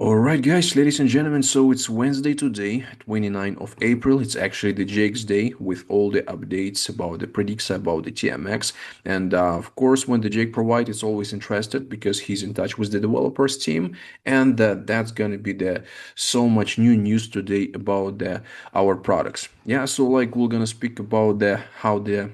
All right, guys, ladies and gentlemen, so it's Wednesday today, 29th of April. It's actually the JX day with all the updates about the Predixa, about the TMX. And of course, when the Jake provides, it's always interested because he's in touch with the developers team. And that's going to be the so much new news today about our products. Yeah, so like we're going to speak about how the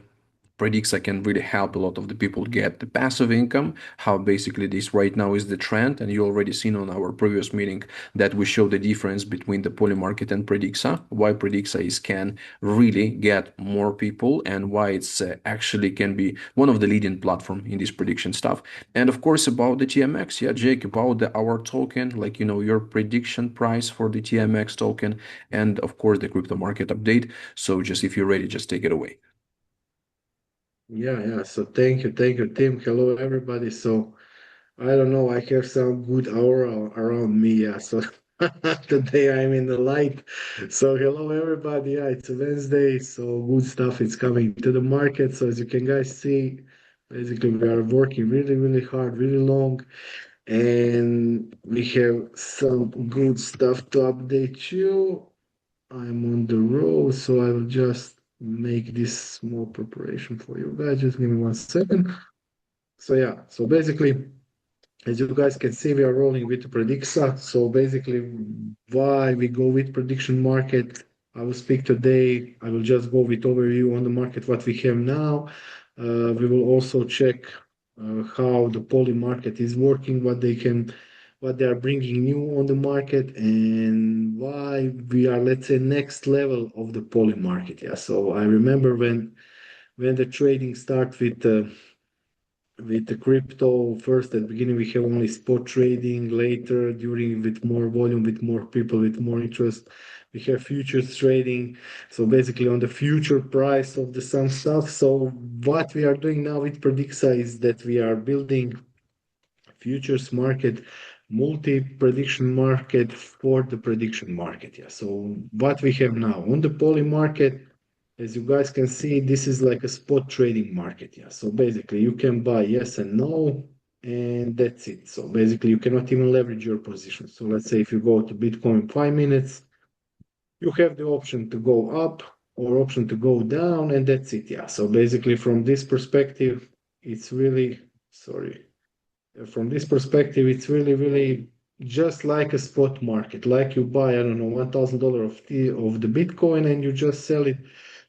Predixa can really help a lot of the people get the passive income, how basically this right now is the trend. And you already seen on our previous meeting that we show the difference between the poly market and Predixa, why Predixa is can really get more people and why it's actually can be one of the leading platform in this prediction stuff. And of course about the TMX, yeah, Jake, about our token, like your prediction price for the TMX token, and of course the crypto market update. So just if you're ready, just take it away. Yeah. So thank you, Tim. Hello, everybody. So I don't know. I have some good aura around me. Yeah. So today I'm in the light. So hello, everybody. Yeah, it's a Wednesday. So good stuff is coming to the market. So as you can guys see, basically we are working really hard, really long, and we have some good stuff to update you. I'm on the road, so I will just make this small preparation for you guys. Just give me 1 second. So yeah, so basically, as you guys can see, we are rolling with Predixa. So basically, why we go with prediction market, I will speak today. I will just go with overview on the market, what we have now. We will also check how the poly market is working, what they are bringing new on the market, and why we are, let's say, next level of the poly market. Yeah. So I remember when the trading start with the crypto. First, at the beginning, we have only spot trading. Later, during with more volume, with more people, with more interest, we have futures trading. So basically, on the future price of the some stuff. So what we are doing now with Predixa is that we are building futures market, multi-prediction market for the prediction market. Yeah. So what we have now on the poly market, as you guys can see, this is like a spot trading market. Yeah. So basically you can buy yes and no, and that's it. So basically you cannot even leverage your position. So let's say if you go to Bitcoin 5 minutes, you have the option to go up or option to go down, and that's it. Yeah. So basically from this perspective, it's really sorry from this perspective, it's really just like a spot market. Like you buy, I don't know, $1,000 of the Bitcoin and you just sell it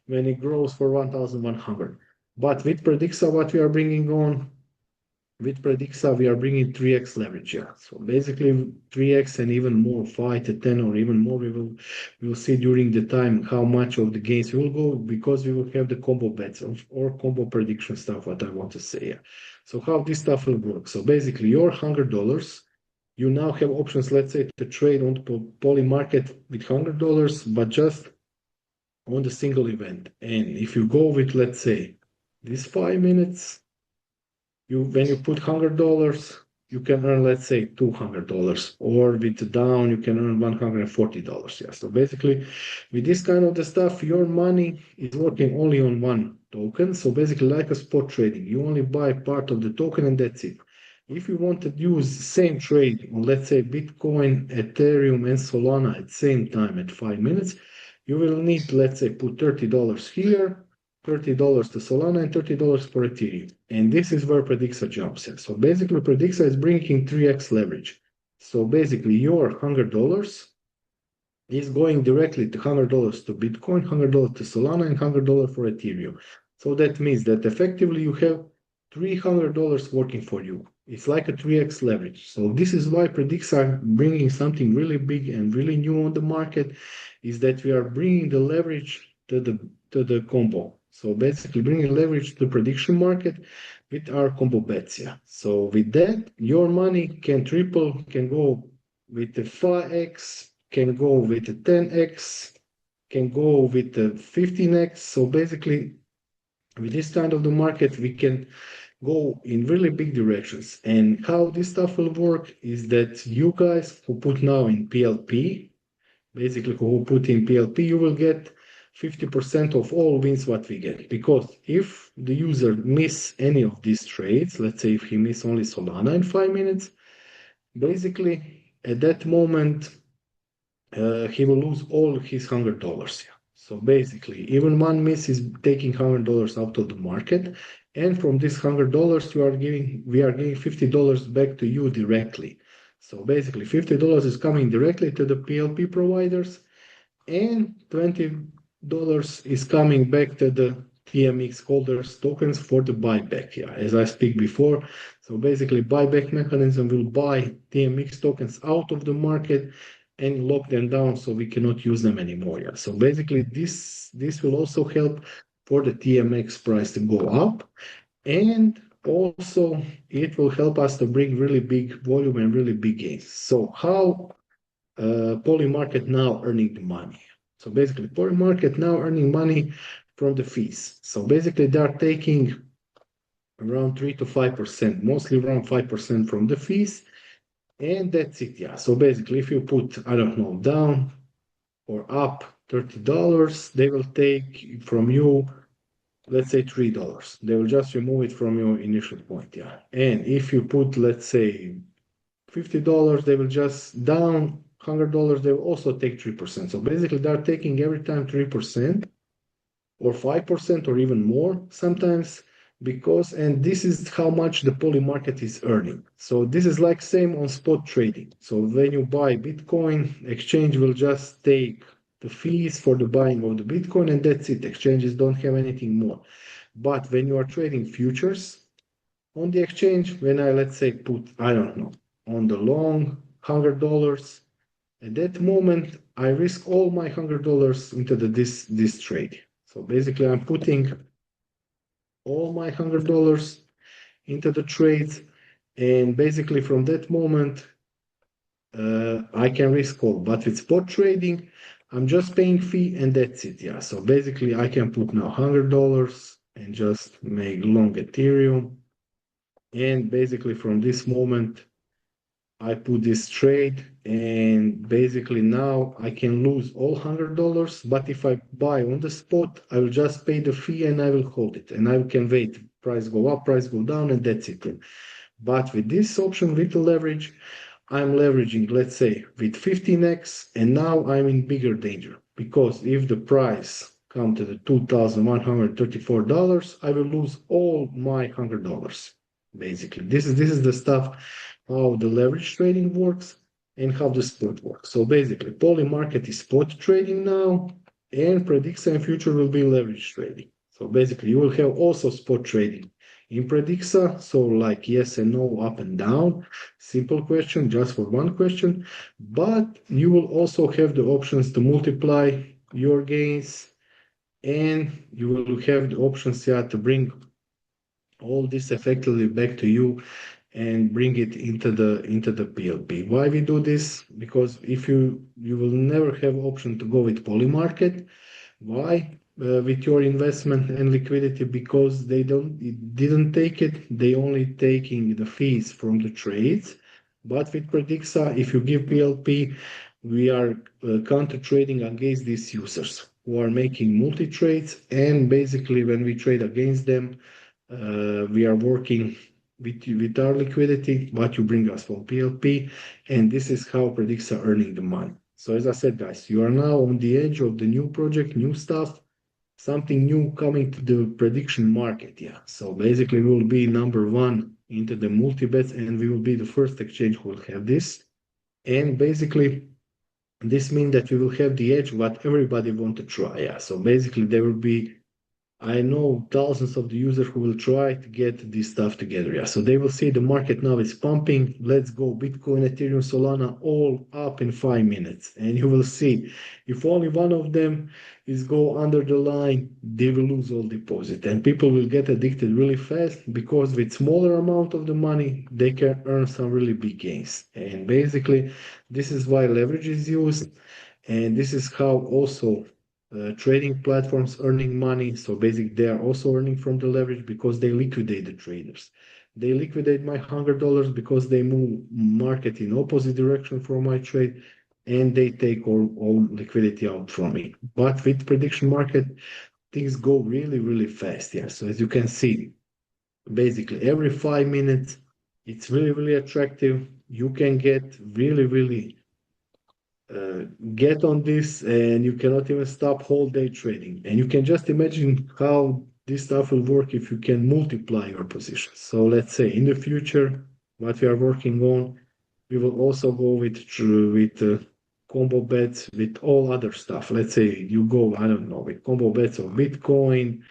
when it grows for 1,100. But with Predixa, what we are bringing on, with Predixa, we are bringing 3x leverage. Yeah. So basically 3x and even more, 5 to 10 or even more. We will see during the time how much of the gains will go because we will have the combo bets or combo prediction stuff, what I want to say. Yeah. So how this stuff will work. So basically your $100, you now have options, let's say, to trade on the poly market with $100, but just on the single event. And if you go with, let's say, these 5 minutes, you when you put $100, you can earn, let's say, $200, or with the down, you can earn $140. Yeah. So basically, with this kind of the stuff, your money is working only on one token. So basically, like a spot trading, you only buy part of the token and that's it. If you want to use the same trade on, let's say, Bitcoin, Ethereum, and Solana at the same time at 5 minutes, you will need, let's say, put $30 here, $30 to Solana, and $30 for Ethereum. And this is where Predixa jumps in. So basically, Predixa is bringing 3x leverage. So basically, your $100 is going directly to $100 to Bitcoin, $100 to Solana, and $100 for Ethereum. So that means that effectively you have $300 working for you. It's like a 3x leverage. So this is why Predixa are bringing something really big and really new on the market, is that we are bringing the leverage to the combo. So basically bringing leverage to the prediction market with our combo bets. Yeah. So with that, your money can triple, can go with the 5x, can go with the 10x, can go with the 15x. So basically, with this kind of the market, we can go in really big directions. And how this stuff will work is that you guys who put now in PLP, basically who put in PLP, you will get 50% of all wins what we get. Because if the user miss any of these trades, let's say if he miss only Solana in 5 minutes, basically at that moment, he will lose all his $100. Yeah. So basically, even one miss is taking $100 out of the market, and from this $100, we are giving $50 back to you directly. So basically, $50 is coming directly to the PLP providers, and $20 is coming back to the TMX holders tokens for the buyback. Yeah, as I speak before. So basically, buyback mechanism will buy TMX tokens out of the market and lock them down so we cannot use them anymore. Yeah. So basically, this will also help for the TMX price to go up, and also it will help us to bring really big volume and really big gains. So how Poly Market now earning the money? So basically, Poly Market now earning money from the fees. So basically, they are taking around 3 to 5%, mostly around 5% from the fees, and that's it. Yeah. So basically, if you put, I don't know, down or up $30, they will take from you, let's say $3. They will just remove it from your initial point. Yeah. And if you put, let's say, $50, they will just down $100, they will also take 3%. So basically, they're taking every time 3% or 5% or even more sometimes, because, and this is how much the poly market is earning. So this is like same on spot trading. So when you buy Bitcoin, exchange will just take the fees for the buying of the Bitcoin, and that's it. Exchanges don't have anything more. But when you are trading futures on the exchange, when I, let's say, put, I don't know, on the long $100, at that moment, I risk all my $100 into this trade. So basically, I'm putting all my $100 into the trades, and basically from that moment, I can risk all. But with spot trading, I'm just paying fee, and that's it. Yeah. So basically, I can put now $100 and just make long Ethereum, and basically from this moment, I put this trade, and basically now I can lose all $100. But if I buy on the spot, I will just pay the fee and I will hold it, and I can wait. Price go up, price go down, and that's it. But with this option, with the leverage, I'm leveraging, let's say, with 15x, and now I'm in bigger danger, because if the price come to the $2,134, I will lose all my $100. Basically, this is the stuff how the leverage trading works and how the spot works. So basically, poly market is spot trading now, and Predixa in future will be leverage trading. So basically, you will have also spot trading in Predixa, so like yes and no, up and down, simple question just for one question, but you will also have the options to multiply your gains, and you will have the options, yeah, to bring all this effectively back to you and bring it into the PLP. Why we do this? Because if you will never have option to go with poly market. Why? With your investment and liquidity, because it didn't take it. They only taking the fees from the trades. But with Predixa, if you give PLP, we are counter trading against these users who are making multi trades, and basically when we trade against them, we are working with our liquidity, what you bring us from PLP, and this is how Predixa earning the money. So as I said, guys, you are now on the edge of the new project, new stuff, something new coming to the prediction market. Yeah. So basically, we will be number one into the multi bets, and we will be the first exchange who will have this. And basically, this means that we will have the edge what everybody want to try. Yeah. So basically, there will be, I know thousands of the users who will try to get this stuff together. Yeah. So they will see the market now is pumping. Let's go. Bitcoin, Ethereum, Solana, all up in 5 minutes. And you will see if only one of them is go under the line, they will lose all deposit. And people will get addicted really fast, because with smaller amount of the money, they can earn some really big gains. And basically, this is why leverage is used. And this is how also trading platforms earning money. So basically, they are also earning from the leverage, because they liquidate the traders. They liquidate my $100 because they move market in opposite direction from my trade, and they take all liquidity out from me. But with prediction market, things go really, really fast. Yeah. So as you can see, basically every 5 minutes, it's really, really attractive. you can get really get on this and you cannot even stop whole day trading. And you can just imagine how this stuff will work if you can multiply your positions. So let's say in the future, what we are working on, we will also go with combo bets with all other stuff. Let's say you go, I don't know, with combo bets of Bitcoin,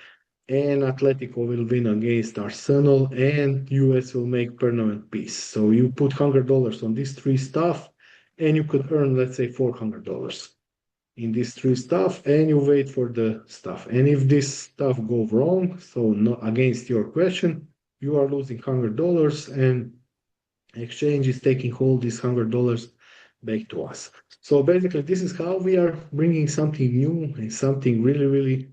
and Atletico will win against Arsenal, and US will make permanent peace. So you put $100 on these three stuff, and you could earn, let's say, $400 in these three stuff, and you wait for the stuff. And if this stuff go wrong, so not against your question, you are losing $100, and exchange is taking all these $100 back to us. So basically, this is how we are bringing something new and something really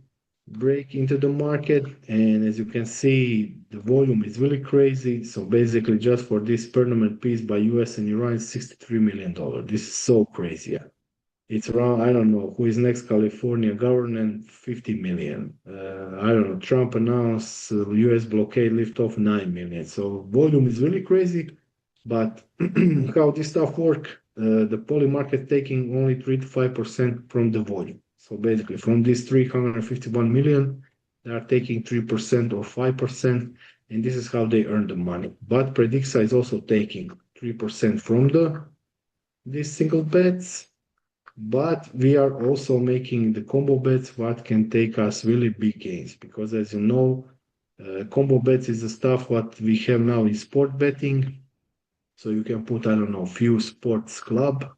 break into the market. And as you can see, the volume is really crazy. So basically, just for this permanent piece by US and Iran, $63 million. This is so crazy. Yeah. It's around, I don't know, who is next California government, 50 million. I don't know, Trump announced US blockade lift off 9 million. So volume is really crazy. But how this stuff work, the poly market taking only 3 to 5% from the volume. So basically, from this 351 million, they are taking 3% or 5%, and this is how they earn the money. But Predixa is also taking 3% from these single bets, but we are also making the combo bets what can take us really big gains, because as you know, combo bets is the stuff what we have now in sport betting. So you can put, I don't know, few sports club,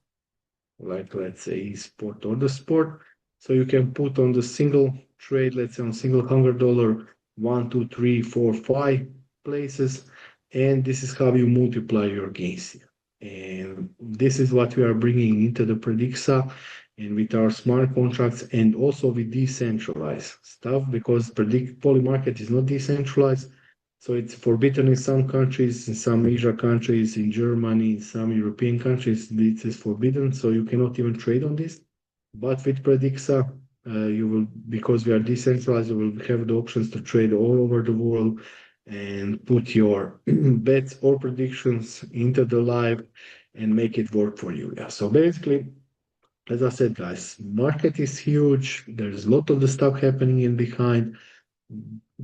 like let's say sport or the sport. So you can put on the single trade, let's say on single $100, one, two, three, four, five places. And this is how you multiply your gains. And this is what we are bringing into the Predixa and with our smart contracts and also with decentralized stuff, because predict poly market is not decentralized. So it's forbidden in some countries, in some Asia countries, in Germany, in some European countries, this is forbidden. So you cannot even trade on this. But with Predixa, you will, because we are decentralized, you will have the options to trade all over the world and put your bets or predictions into the live and make it work for you. Yeah. So basically, as I said, guys, market is huge. There's a lot of the stuff happening in behind,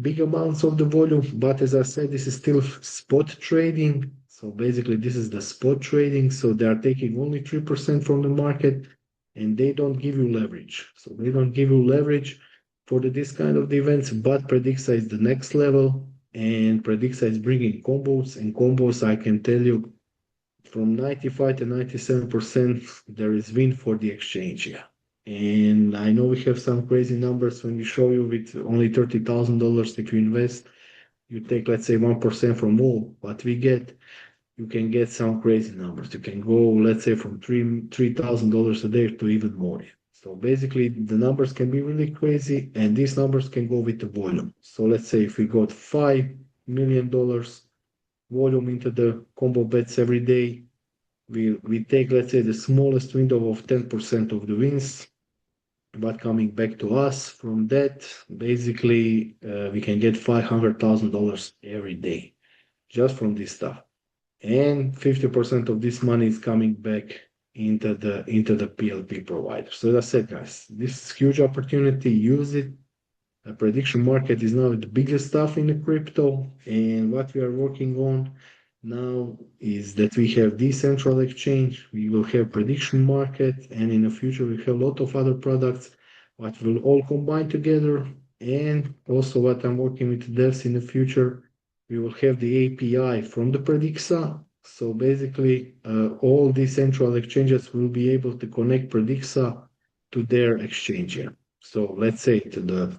big amounts of the volume. But as I said, this is still spot trading. So basically, this is the spot trading. So they are taking only 3% from the market, and they don't give you leverage. So they don't give you leverage for this kind of events. But Predixa is the next level, and Predixa is bringing combos. And combos, I can tell you, from 95 to 97%, there is win for the exchange. Yeah. And I know we have some crazy numbers when we show you with only $30,000 if you invest, you take, let's say, 1% from all what we get, you can get some crazy numbers. You can go, let's say, from $3,000 a day to even more. So basically, the numbers can be really crazy, and these numbers can go with the volume. So let's say if we got $5 million volume into the combo bets every day, we take, let's say, the smallest window of 10% of the wins, but coming back to us from that, basically, we can get $500,000 every day just from this stuff. And 50% of this money is coming back into the PLP provider. So as I said, guys, this is huge opportunity. Use it. The prediction market is now the biggest stuff in the crypto, and what we are working on now is that we have decentralized exchange, we will have prediction market, and in the future we have a lot of other products what will all combine together. And also what I'm working with devs in the future, we will have the API from the Predixa. So basically, all decentralized exchanges will be able to connect Predixa to their exchange. So let's say to the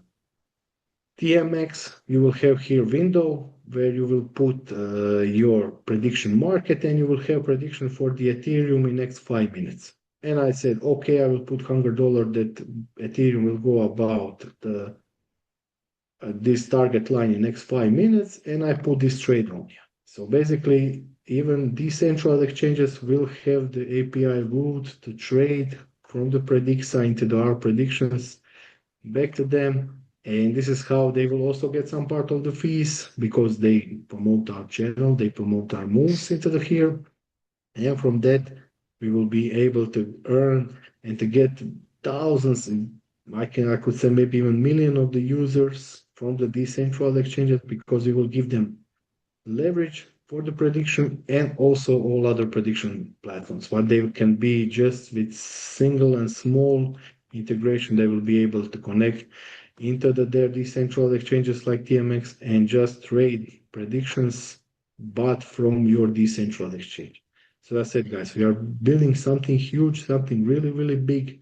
TMX, you will have here window where you will put your prediction market, and you will have prediction for the Ethereum in next 5 minutes. And I said, okay, I will put $100 that Ethereum will go about this target line in next 5 minutes, and I put this trade on here. So basically, even decentralized exchanges will have the API route to trade from the Predixa into our predictions back to them. And this is how they will also get some part of the fees, because they promote our channel, they promote our moves into the here. And from that, we will be able to earn and to get thousands, and I could say maybe even million of the users from the decentralized exchanges because we will give them leverage for the prediction and also all other prediction platforms. What they can be just with single and small integration, they will be able to connect into their decentralized exchanges like TMX and just trade predictions, but from your decentralized exchange. So that's it, guys. We are building something huge, something really, really big.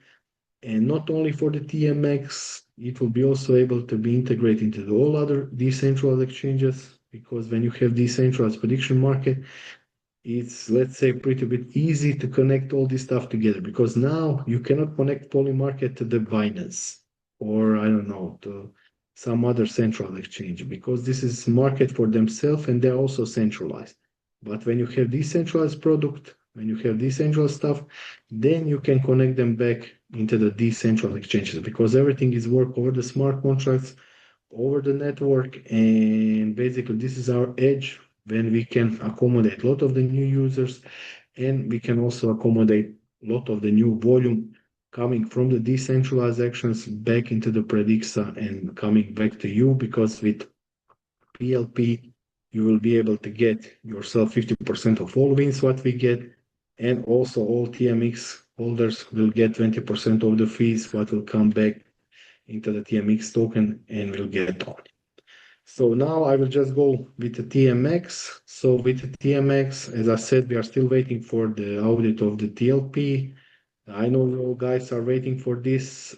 And not only for the TMX, it will be also able to be integrated into all other decentralized exchanges because when you have decentralized prediction market, it's, let's say, pretty bit easy to connect all this stuff together because now you cannot connect Polymarket to the Binance or I don't know to some other central exchange because this is market for themselves and they're also centralized. But when you have decentralized product, when you have decentralized stuff, then you can connect them back into the decentralized exchanges because everything is work over the smart contracts over the network. And basically, this is our edge when we can accommodate a lot of the new users and we can also accommodate a lot of the new volume coming from the decentralized actions back into the Predixa and coming back to you because with PLP, you will be able to get yourself 50% of all wins what we get. And also all TMX holders will get 20% of the fees what will come back into the TMX token and will get on. So now I will just go with the TMX. So with the TMX, as I said, we are still waiting for the audit of the TLP. I know you guys are waiting for this.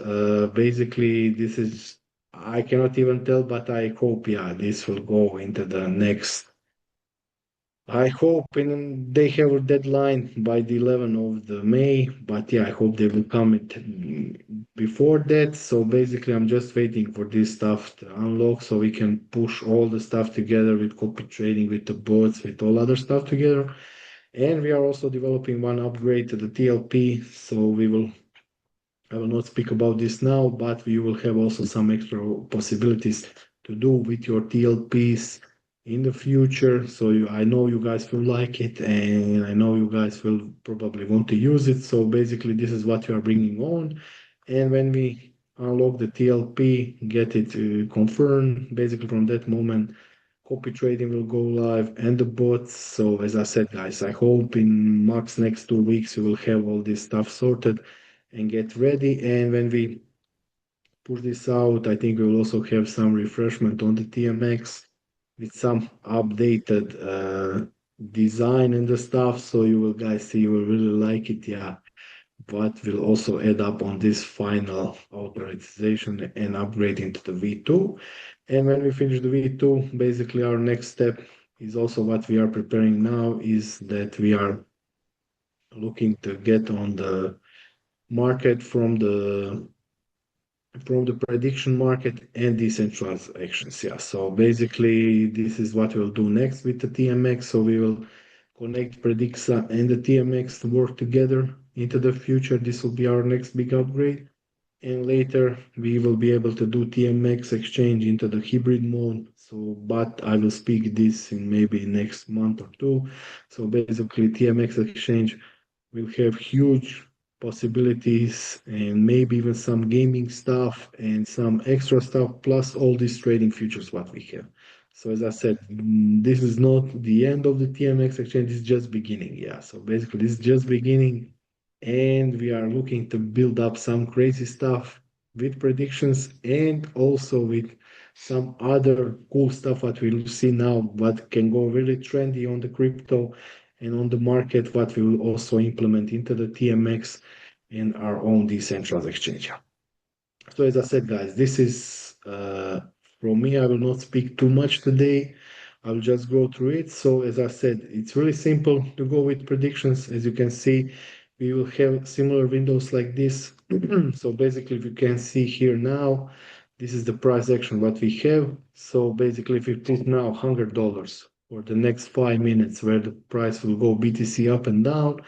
Basically, this is, I cannot even tell, but I hope, yeah, this will go into the next. I hope and they have a deadline by the 11th of the May, but yeah, I hope they will come it before that. So basically, I'm just waiting for this stuff to unlock so we can push all the stuff together with copy trading, with the bots, with all other stuff together. And we are also developing one upgrade to the TLP. So I will not speak about this now, but we will have also some extra possibilities to do with your TLPs in the future. So I know you guys will like it, and I know you guys will probably want to use it. So basically, this is what you are bringing on. And when we unlock the TLP, get it confirmed, basically from that moment, copy trading will go live and the bots. So as I said, guys, I hope in max next 2 weeks we will have all this stuff sorted and get ready. And when we push this out, I think we will also have some refreshment on the TMX with some updated design and the stuff. So you will guys see, you will really like it. Yeah. But will also add up on this final authorization and upgrade into the V2. And when we finish the V2, basically our next step is also what we are preparing now is that we are looking to get on the market from the prediction market and decentralized actions. Yeah. So basically, this is what we'll do next with the TMX. So we will connect Predixa and the TMX to work together into the future. This will be our next big upgrade. And later we will be able to do TMX exchange into the hybrid mode. So, but I will speak this in maybe next month or two. So basically, TMX exchange will have huge possibilities and maybe even some gaming stuff and some extra stuff, plus all these trading features what we have. So as I said, this is not the end of the TMX exchange, it's just beginning. Yeah. So basically this is just beginning and we are looking to build up some crazy stuff with predictions and also with some other cool stuff that we'll see now, what can go really trendy on the crypto and on the market, what we will also implement into the TMX and our own decentralized exchange. So as I said, guys, this is from me. I will not speak too much today. I'll just go through it. So as I said, it's really simple to go with predictions. As you can see, we will have similar windows like this. So basically, if you can see here now, this is the price action what we have. So basically, if we put now $100 for the next 5 minutes, where the price will go BTC up and down,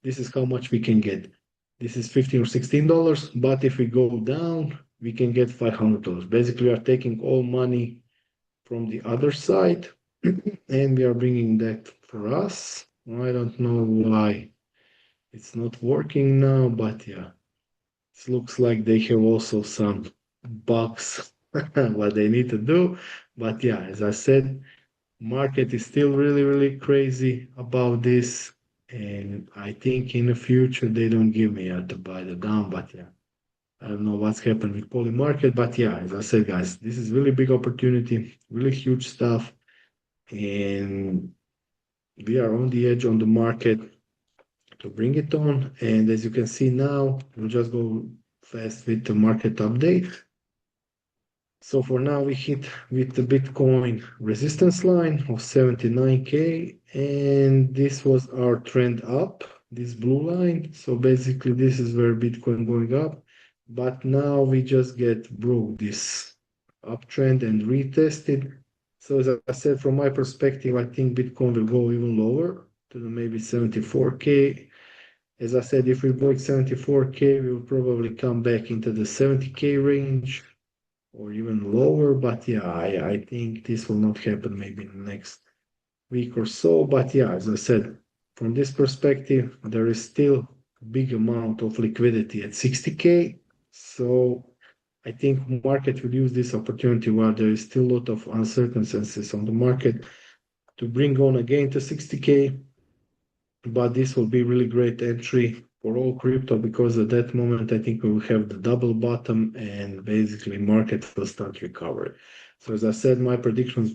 this is how much we can get. This is $15 or $16, but if we go down, we can get $500. Basically, we are taking all money from the other side and we are bringing that for us. I don't know why it's not working now, but yeah, it looks like they have also some bugs what they need to do. But yeah, as I said, market is still really, really crazy about this. And I think in the future they don't give me to buy the down, but yeah. I don't know what's happened with poly market, but yeah, as I said, guys, this is really big opportunity, really huge stuff, and we are on the edge on the market to bring it on. And as you can see now, we'll just go fast with the market update. So for now, we hit with the Bitcoin resistance line of 79K, and this was our trend up, this blue line. So basically, this is where Bitcoin going up. But now we just get broke this uptrend and retested. So as I said, from my perspective, I think Bitcoin will go even lower to the maybe 74K. As I said, if we break 74K, we will probably come back into the 70K range or even lower. But yeah, I think this will not happen maybe in the next week or so. But yeah, as I said, from this perspective, there is still a big amount of liquidity at 60K. So I think market will use this opportunity while there is still a lot of uncertainties on the market to bring on again to 60K. But this will be really great entry for all crypto because at that moment I think we will have the double bottom and basically market will start recovering. So as I said, my predictions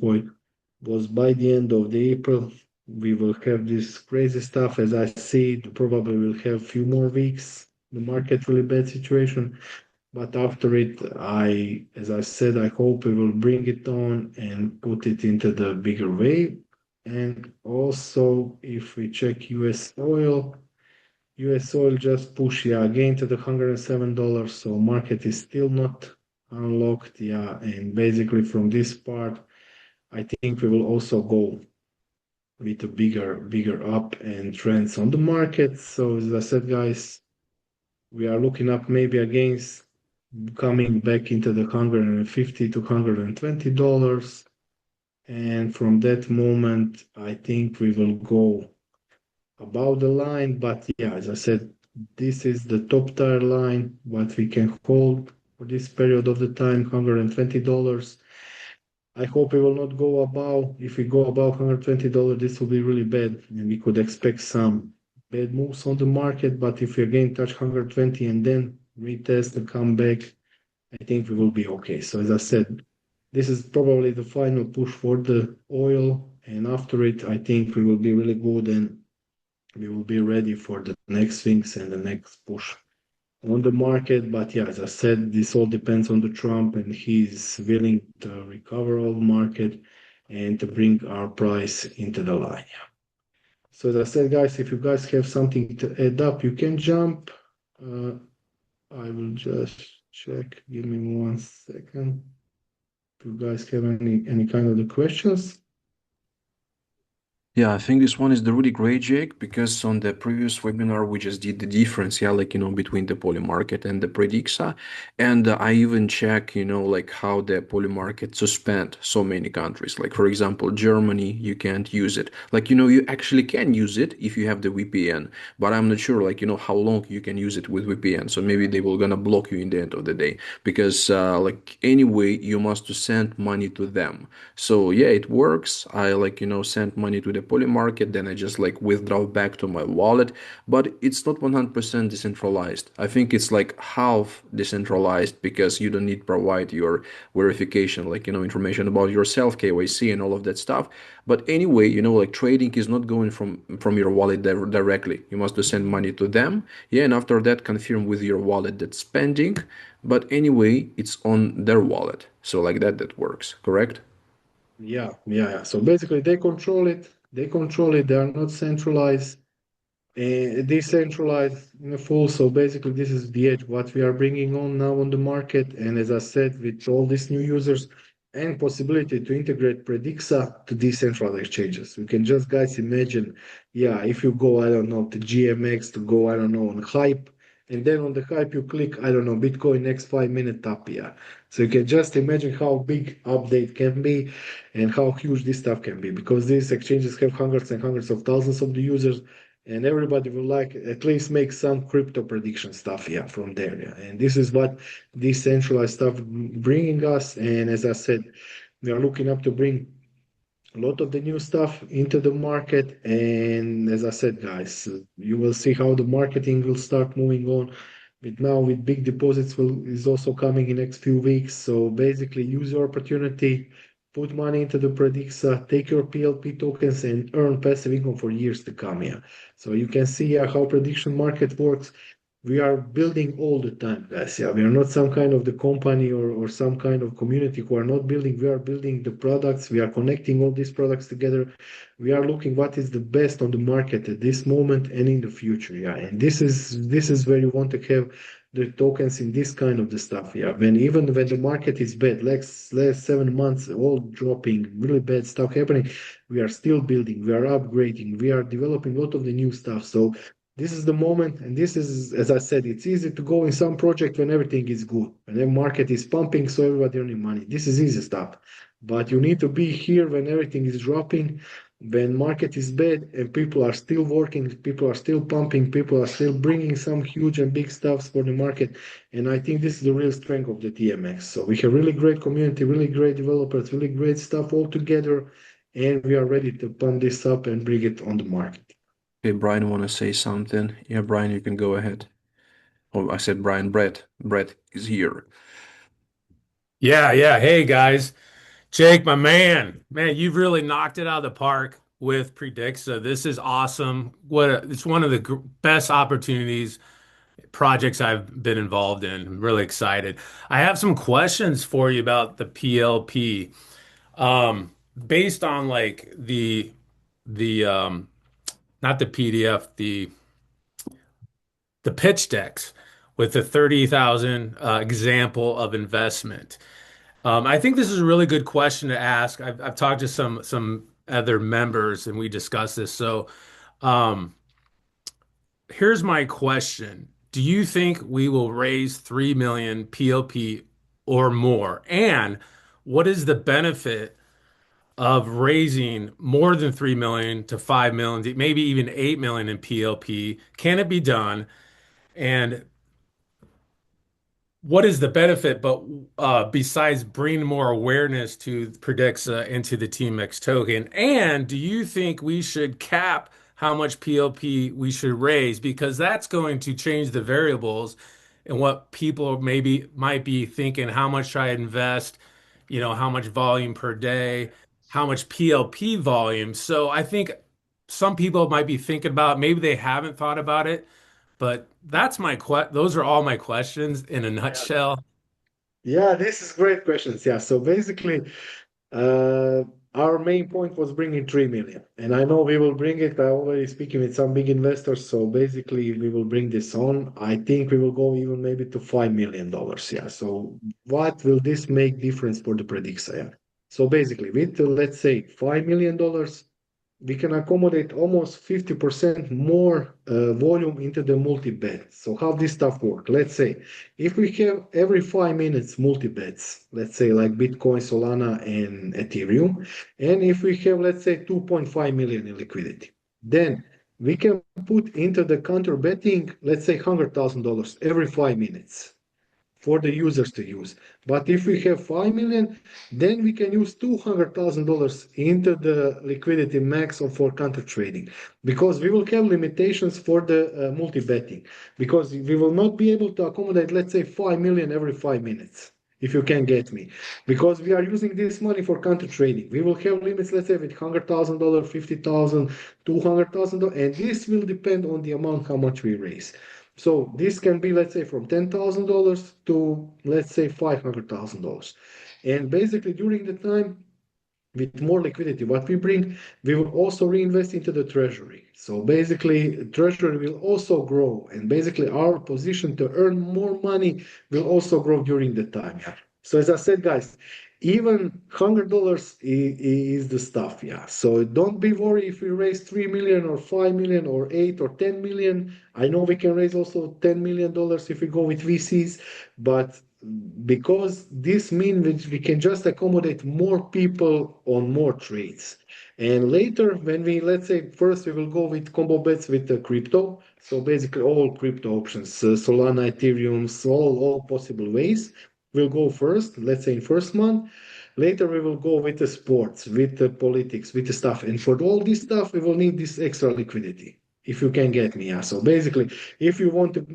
was by the end of the April we will have this crazy stuff as I see it. Probably will have few more weeks. The market really bad situation, but after it, as I said, I hope we will bring it on and put it into the bigger wave. And also, if we check US oil just push, yeah, again to the $107. So market is still not unlocked, yeah. And basically from this part, I think we will also go with a bigger up and trends on the market. So as I said, guys, we are looking up maybe against coming back into the 150 to $120. And from that moment, I think we will go above the line. But yeah, as I said, this is the top tier line, what we can hold for this period of the time, $120. I hope we will not go above. If we go above $120, this will be really bad, and we could expect some bad moves on the market. But if we again touch 120 and then retest and come back, I think we will be okay. So as I said, this is probably the final push for the oil, and after it, I think we will be really good and we will be ready for the next things and the next push on the market. But yeah, as I said, this all depends on the Trump and he's willing to recover all the market and to bring our price into the line. So as I said, guys, if you guys have something to add up, you can jump. Uh, I will just check. Give me 1 second. If you guys have any kind of the questions. Yeah, I think this one is the really great, Jake, because on the previous webinar we just did the difference, yeah, like between the poly market and the Predixa, and I even check, like how the poly market suspend so many countries. Like for example, Germany, you can't use it. Like you actually can use it if you have the VPN, but I'm not sure, like how long you can use it with VPN. So maybe they will gonna block you in the end of the day because, like anyway, you must to send money to them. So yeah, it works. I like, send money to the poly market, then I just like withdraw back to my wallet, but it's not 100% decentralized. I think it's like half decentralized because you don't need to provide your verification, like, information about yourself, KYC and all of that stuff. But anyway, like trading is not going from your wallet directly. You must send money to them. Yeah, and after that confirm with your wallet that spending. But anyway, it's on their wallet. So like that works, correct? Yeah. So basically, they control it. They control it. They are not centralized. Decentralized in a full. So basically, this is the edge what we are bringing on now on the market. And as I said, with all these new users and possibility to integrate Predixa to decentralized exchanges, we can just guys imagine, yeah, if you go, I don't know, to GMX, to go, I don't know, on Hype, and then on the hype you click, I don't know, Bitcoin next 5 minute up, yeah. So you can just imagine how big update can be and how huge this stuff can be, because these exchanges have hundreds and hundreds of thousands of the users, and everybody will like at least make some crypto prediction stuff, yeah, from there, yeah. And this is what decentralized stuff bringing us. And as I said, we are looking up to bring a lot of the new stuff into the market. And as I said, guys, you will see how the marketing will start moving on. But now with big deposits will is also coming in next few weeks. So basically, use your opportunity, put money into the Predixa, take your PLP tokens, and earn passive income for years to come. Yeah. So you can see how prediction market works. We are building all the time, guys. Yeah, we are not some kind of the company or some kind of community who are not building. We are building the products. We are connecting all these products together. We are looking what is the best on the market at this moment and in the future. Yeah, and this is where you want to have the tokens in this kind of the stuff. Yeah, when even when the market is bad, like last 7 months, all dropping, really bad stuff happening, we are still building. We are upgrading. We are developing a lot of the new stuff. So this is the moment, and this is, as I said, it's easy to go in some project when everything is good, when the market is pumping, so everybody earning money. This is easy stuff. But you need to be here when everything is dropping, when market is bad, and people are still working, people are still pumping, people are still bringing some huge and big stuffs for the market. And I think this is the real strength of the TMX. So we have really great community, really great developers, really great stuff all together, and we are ready to pump this up and bring it on the market. Okay, Brian, want to say something? Yeah, Brian, you can go ahead. Oh, I said Brian. Brett is here. Yeah, yeah. Hey guys, Jake, my man, you've really knocked it out of the park with Predixa. This is awesome. It's one of the best opportunities projects I've been involved in. I'm really excited. I have some questions for you about the PLP. Based on like the not the PDF, the pitch decks with the 30,000 example of investment. I think this is a really good question to ask. I've talked to some other members and we discussed this. So um, here's my question. Do you think we will raise 3 million PLP or more? And what is the benefit of raising more than 3 million to 5 million, maybe even 8 million in PLP? Can it be done? And what is the benefit, but besides bringing more awareness to Predixa into the TMX token? And do you think we should cap how much PLP we should raise? Because that's going to change the variables and what people maybe might be thinking, how much should I invest? How much volume per day, how much PLP volume. So I think some people might be thinking about, maybe they haven't thought about it, but those are all my questions in a Yeah. nutshell. Yeah, this is great questions. Yeah, so basically, uh, our main point was bringing 3 million, and I know we will bring it. I already speaking with some big investors, so basically we will bring this on. I think we will go even maybe to $5 million. Yeah. So what will this make difference for the Predixa? Yeah. So basically, with let's say $5 million, we can accommodate almost 50% more volume into the multi-bet. So how this stuff work? Let's say if we have every 5 minutes multi-bets, let's say like Bitcoin, Solana, and Ethereum, and if we have, let's say, 2.5 million in liquidity, then we can put into the counter betting, let's say $100,000 every 5 minutes for the users to use. But if we have 5 million, then we can use $200,000 into the liquidity max or for counter trading, because we will have limitations for the multi-betting, because we will not be able to accommodate, let's say, 5 million every 5 minutes. If you can get me, because we are using this money for counter trading, we will have limits, let's say, with $100,000, 50,000, $200,000, and this will depend on the amount how much we raise. So this can be, let's say, from $10,000 to, let's say, $500,000. And basically, during the time with more liquidity, what we bring, we will also reinvest into the treasury. So basically, treasury will also grow, and basically, our position to earn more money will also grow during the time. So as I said, guys, even $100 is the stuff. Yeah. So don't be worried if we raise 3 million or 5 million or 8 or 10 million. I know we can raise also $10 million if we go with VCs, but because this means we can just accommodate more people on more trades. And later, when we, let's say, first we will go with combo bets with the crypto. So basically all crypto options, Solana, Ethereum, all possible ways. We'll go first, let's say in first month. Later we will go with the sports, with the politics, with the stuff. And for all this stuff, we will need this extra liquidity, if you can get me. Yeah. So basically, if you want to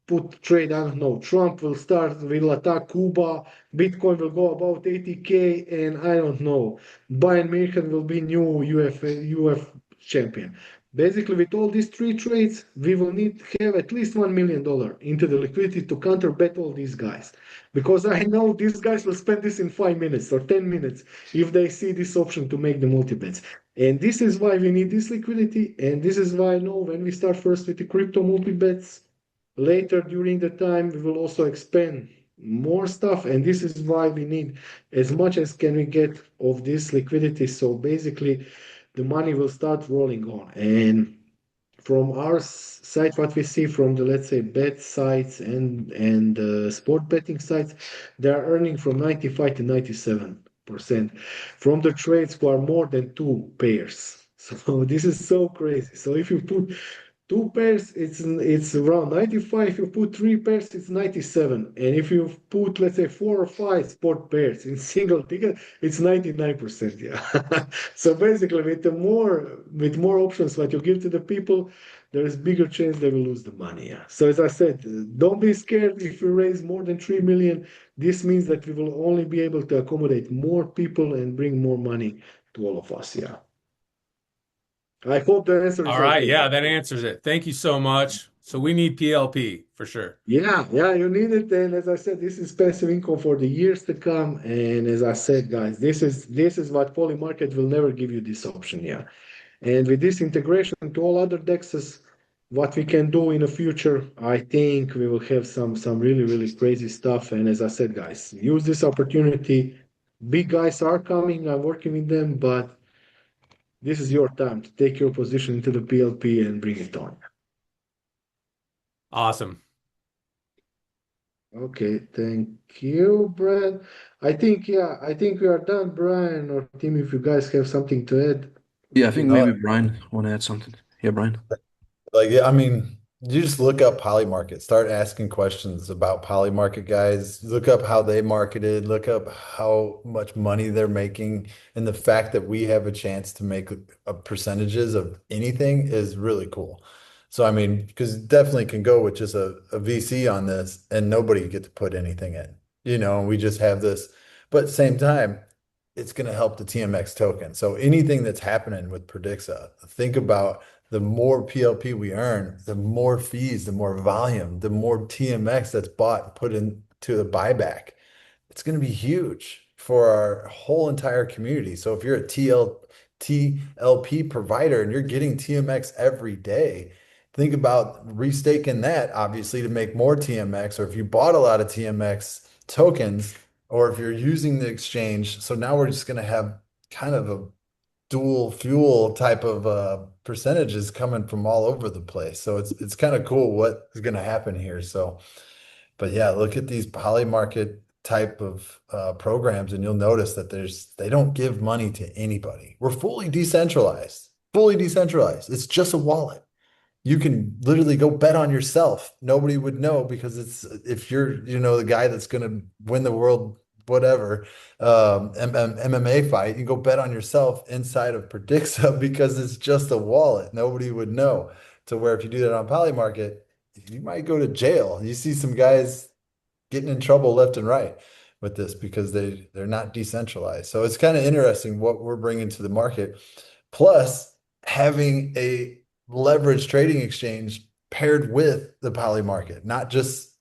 put trade, I don't know, Trump will attack Cuba, Bitcoin will go about 80K, and I don't know, Bayern Munich will be new UF champion. Basically, with all these three trades, we will need to have at least $1 million into the liquidity to counter bet all these guys. Because I know these guys will spend this in 5 minutes or 10 minutes if they see this option to make the multi bets. And this is why we need this liquidity. And this is why I know when we start first with the crypto multi bets, later during the time, we will also expand more stuff. And this is why we need as much as can we get of this liquidity. So basically, the money will start rolling on. And from our side, what we see from the, let's say, bet sites and sport betting sites, they are earning from 95 to 97% from the trades who are more than two pairs. So this is so crazy. So if you put two pairs, it's around 95. If you put three pairs, it's 97. And if you put, let's say, four or five sport pairs in single ticket, it's 99%. Yeah. So basically, with more options what you give to the people, there is bigger chance they will lose the money. Yeah. So as I said, don't be scared if you raise more than 3 million. This means that we will only be able to accommodate more people and bring more money to all of us. Yeah. I hope the answer is All right, okay, yeah, guys. that answers it. Thank you so much. So we need PLP for sure. Yeah, you need it. And as I said, this is passive income for the years to come. And as I said, guys, this is what Poly Market will never give you this option. Yeah. And with this integration to all other DEXs, what we can do in the future, I think we will have some really, really crazy stuff. And as I said, guys, use this opportunity. Big guys are coming. I'm working with them, but this is your time to take your position into the PLP and bring it on. Awesome. Okay, thank you, Brad. I think we are done, Brian or Tim, if you guys have something to add. Yeah, We I think can. maybe Brian want to add something. Yeah, Brian. Like, yeah, I mean, you just look up Polymarket, start asking questions about Polymarket guys, look up how they marketed, look up how much money they're making, and the fact that we have a chance to make percentages of anything is really cool. So, I mean, because definitely can go with just a VC on this and nobody get to put anything in, and we just have this. But at the same time, it's going to help the TMX token. So anything that's happening with Predixa, think about the more PLP we earn, the more fees, the more volume, the more TMX that's bought and put into the buyback. It's going to be huge for our whole entire community. So if you're a TLP provider and you're getting TMX every day, think about restaking that obviously to make more TMX, or if you bought a lot of TMX tokens, or if you're using the exchange. So now we're just going to have kind of a dual fuel type of percentages coming from all over the place. So it's kind of cool what is going to happen here. So, but yeah, look at these poly market type of programs, and you'll notice that they don't give money to anybody. We're fully decentralized, fully decentralized. It's just a wallet. You can literally go bet on yourself. Nobody would know because it's if you're, the guy that's going to win the world, whatever, MMA fight, you go bet on yourself inside of Predixa because it's just a wallet. Nobody would know. To where if you do that on Polymarket, you might go to jail. You see some guys getting in trouble left and right with this because they're not decentralized. So it's kind of interesting what we're bringing to the market. Plus, having a leverage trading exchange paired with the poly market, not just,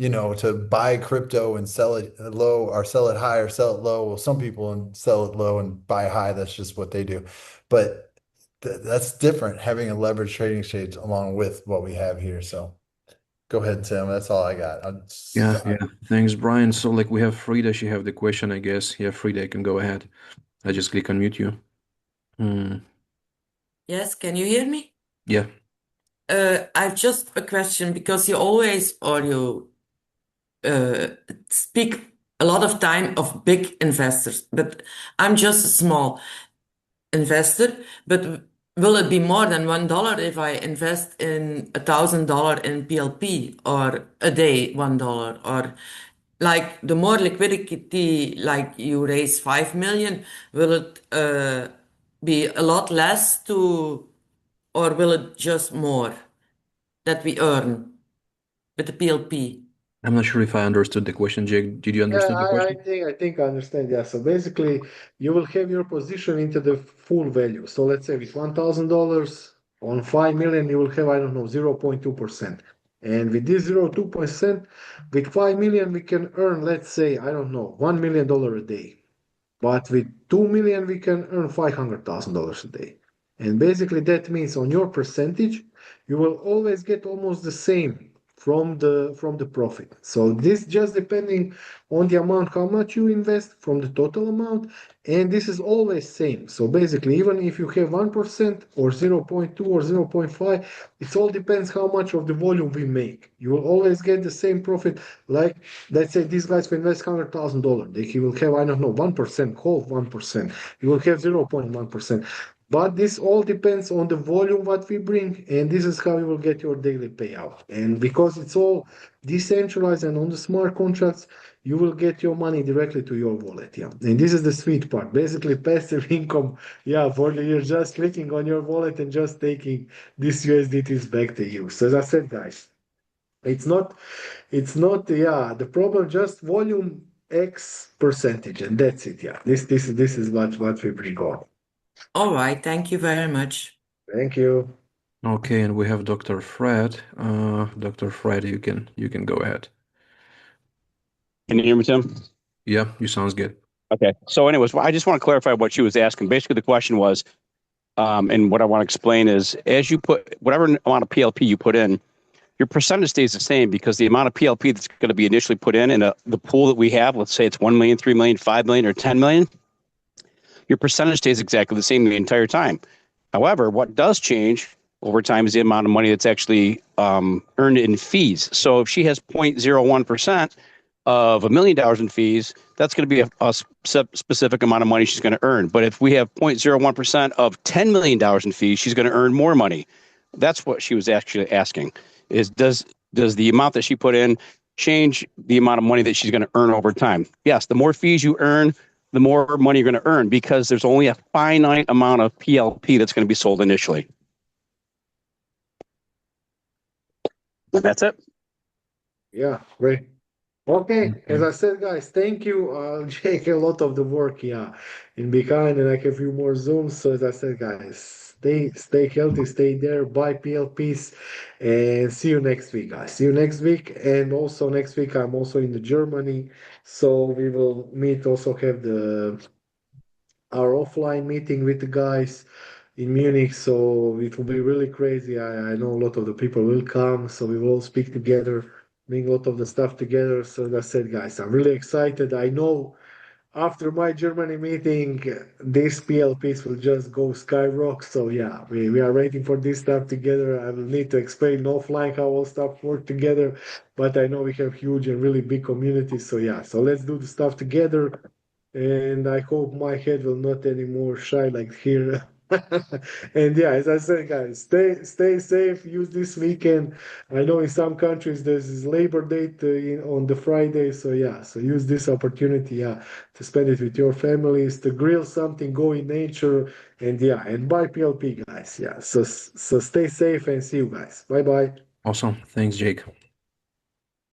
to buy crypto and sell it low or sell it high or sell it low. Well, some people and sell it low and buy high. That's just what they do. But that's different having a leverage trading exchange along with what we have here. So Go ahead, Tim. That's all I got. Yeah. Thanks, Brian. So like we have Frida, she have the question, I guess. Yeah, Frida, I can go ahead. I just click unmute you. Hmm. Yes, can you hear me? Yeah. I've just a question because you always or you speak a lot of time of big investors, but I'm just a small investor. But will it be more than $1 if I invest in $1,000 in PLP or a day $1? Or like the more liquidity, like you raise 5 million, will it be a lot less to, or will it just more that we earn with the PLP? I'm not sure if I understood the question, Jake. Did you Yeah, understand the question? I think I understand. Yeah. So basically, you will have your position into the full value. So let's say with $1,000 on 5 million, you will have, I don't know, 0.2%. And with this 0.2%, with 5 million, we can earn, let's say, I don't know, $1 million a day. But with 2 million, we can earn $500,000 a day. And basically, that means on your percentage, you will always get almost the same from the profit. So this just depending on the amount how much you invest from the total amount, and this is always same. So basically, even if you have 1% or 0.2 or 0.5, it all depends how much of the volume we make. You will always get the same profit. Like let's say these guys will invest $100,000, he will have, I don't know, 1%, half 1%. You will have 0.1%. But this all depends on the volume what we bring, and this is how you will get your daily payout. And because it's all decentralized and on the smart contracts, you will get your money directly to your wallet. Yeah. And this is the sweet part. Basically, passive income, yeah, for the you're just clicking on your wallet and just taking these USDTs back to you. So as I said, guys, it's not, yeah, the problem just volume X percentage, and that's it. Yeah. This is what we bring on. All right, thank you very much. Thank you. Okay, and we have Dr. Fred. Dr. Fred, you can go ahead. Can you hear me, Tim? Yeah, you sounds good. Okay. So, anyways, I just want to clarify what she was asking. Basically, the question was, and what I want to explain is, as you put whatever amount of PLP you put in, your percentage stays the same because the amount of PLP that's going to be initially put in the pool that we have, let's say it's 1 million, 3 million, 5 million, or 10 million, your percentage stays exactly the same the entire time. However, what does change over time is the amount of money that's actually earned in fees. So if she has 0.01% of $1 million in fees, that's going to be a specific amount of money she's going to earn. But if we have 0.01% of $10 million in fees, she's going to earn more money. That's what she was actually asking, is does the amount that she put in change the amount of money that she's going to earn over time? Yes, the more fees you earn, the more money you're going to earn because there's only a finite amount of PLP that's going to be sold initially. And that's it. Yeah, great. Okay, as I said, guys, thank you. Jake, a lot of the work, yeah, in behind, and like a few more Zooms. So as I said, guys, stay healthy, stay there, buy PLPs, and see you next week, guys. See you next week, and also next week I'm also in the Germany, so we will meet. Also have our offline meeting with the guys in Munich. So it will be really crazy. I know a lot of the people will come, so we will all speak together, bring a lot of the stuff together. So as I said, guys, I'm really excited. I know after my Germany meeting, these PLPs will just go skyrocket. So yeah, we are waiting for this stuff together. I will need to explain offline how all stuff work together, but I know we have huge and really big communities. So yeah, so let's do the stuff together. And I hope my head will not anymore shy like here. And yeah, as I said, guys, stay safe. Use this weekend. I know in some countries there's this Labor Day on the Friday, so yeah, so use this opportunity, yeah, to spend it with your families, to grill something, go in nature, and yeah, and buy PLP, guys. Yeah, so stay safe and see you guys. Bye bye. Awesome. Thanks, Jake.